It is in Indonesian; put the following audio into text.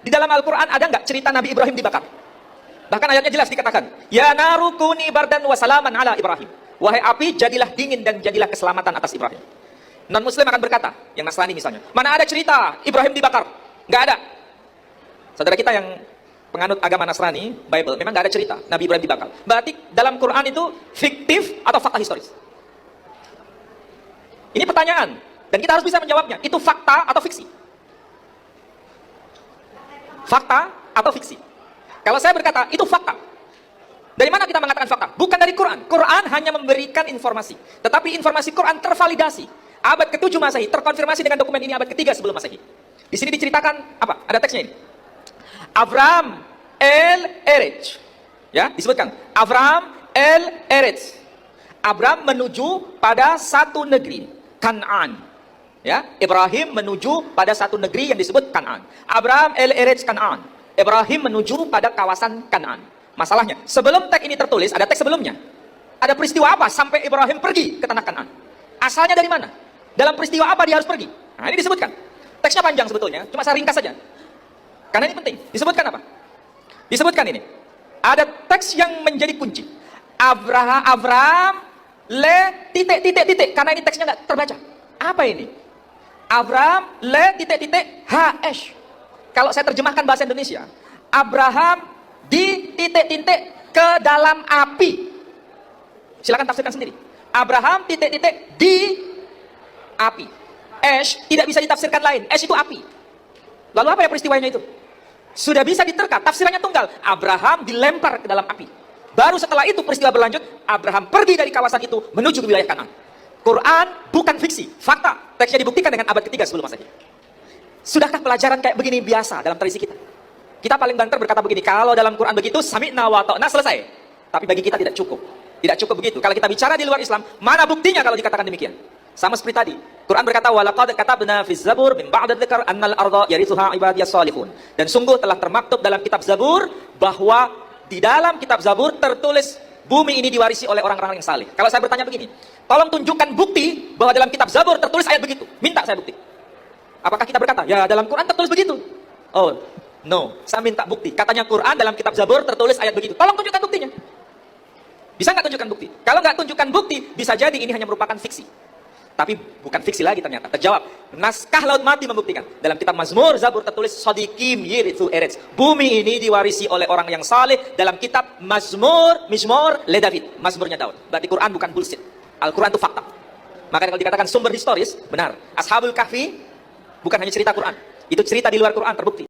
Di dalam Al-Quran ada nggak cerita Nabi Ibrahim dibakar? Bahkan ayatnya jelas dikatakan, Ya naru kuni bardan wa salaman ala Ibrahim. Wahai api, jadilah dingin dan jadilah keselamatan atas Ibrahim. Non-Muslim akan berkata, yang Nasrani misalnya, mana ada cerita Ibrahim dibakar? Nggak ada. Saudara kita yang penganut agama Nasrani, Bible, memang nggak ada cerita Nabi Ibrahim dibakar. Berarti dalam Quran itu fiktif atau fakta historis? Ini pertanyaan, dan kita harus bisa menjawabnya. Itu fakta atau fiksi? Fakta atau fiksi? Kalau saya berkata, itu fakta. Dari mana kita mengatakan fakta? Bukan dari Quran. Quran hanya memberikan informasi. Tetapi informasi Quran tervalidasi. Abad ke-7 Masehi, terkonfirmasi dengan dokumen ini abad ke-3 sebelum Masehi. Di sini diceritakan, apa? Ada teksnya ini. Avram el-Eretz. Ya, disebutkan. Avram el-Eretz. Abram menuju pada satu negeri, Kan'an. Ya, Ibrahim menuju pada satu negeri yang disebut Kan'an. Abram el-Eretz Kan'an. Ibrahim menuju pada kawasan Kan'an. Masalahnya, sebelum teks ini tertulis, ada teks sebelumnya. Ada peristiwa apa sampai Ibrahim pergi ke tanah Kan'an? Asalnya dari mana? Dalam peristiwa apa dia harus pergi? Nah, ini disebutkan. Teksnya panjang sebetulnya, cuma saya ringkas saja. Karena ini penting. Disebutkan apa? Disebutkan ini. Ada teks yang menjadi kunci. Avram le titik. Karena ini teksnya nggak terbaca. Apa ini? Avram le titik H. Kalau saya terjemahkan bahasa Indonesia, Abraham di titik ke dalam api. Silakan tafsirkan sendiri. Abraham titik di api. Ash tidak bisa ditafsirkan lain. Ash itu api. Lalu apa ya peristiwanya itu? Sudah bisa diterka, tafsirannya tunggal. Abraham dilempar ke dalam api. Baru setelah itu peristiwa berlanjut, Abraham pergi dari kawasan itu menuju ke wilayah Kan'an. Quran bukan fiksi, fakta. Teksnya dibuktikan dengan abad ke-3 sebelum Masehi. Sudahkah pelajaran kayak begini biasa dalam tradisi kita? Kita paling banter berkata begini, kalau dalam Quran begitu, sami'na wa ta'na, selesai. Tapi bagi kita tidak cukup. Tidak cukup begitu. Kalau kita bicara di luar Islam, mana buktinya kalau dikatakan demikian? Sama seperti tadi. Quran berkata, walaqad katabna fiz zabur min ba'da dzikr annal arda yarithuha ibadiyas salihun. Dan sungguh telah termaktub dalam kitab Zabur bahwa di dalam kitab Zabur tertulis bumi ini diwarisi oleh orang-orang yang saleh. Kalau saya bertanya begini, tolong tunjukkan bukti bahwa dalam kitab Zabur tertulis ayat begitu. Minta saya bukti. Apakah kita berkata, ya dalam Quran tertulis begitu? Oh, no. Saya minta bukti. Katanya Quran dalam kitab Zabur tertulis ayat begitu. Tolong tunjukkan buktinya. Bisa nggak tunjukkan bukti? Kalau nggak tunjukkan bukti, bisa jadi ini hanya merupakan fiksi. Tapi bukan fiksi lagi ternyata. Terjawab. Naskah laut mati membuktikan. Dalam kitab Mazmur, Zabur tertulis Sodikim yirithu eretz. Bumi ini diwarisi oleh orang yang saleh. Dalam kitab Mizmor le David. Mazmurnya Daud. Berarti Quran bukan bullshit. Al-Quran itu fakta. Maka kalau dikatakan sumber historis, benar. Ashabul Kahfi bukan hanya cerita Quran. Itu cerita di luar Quran, terbukti.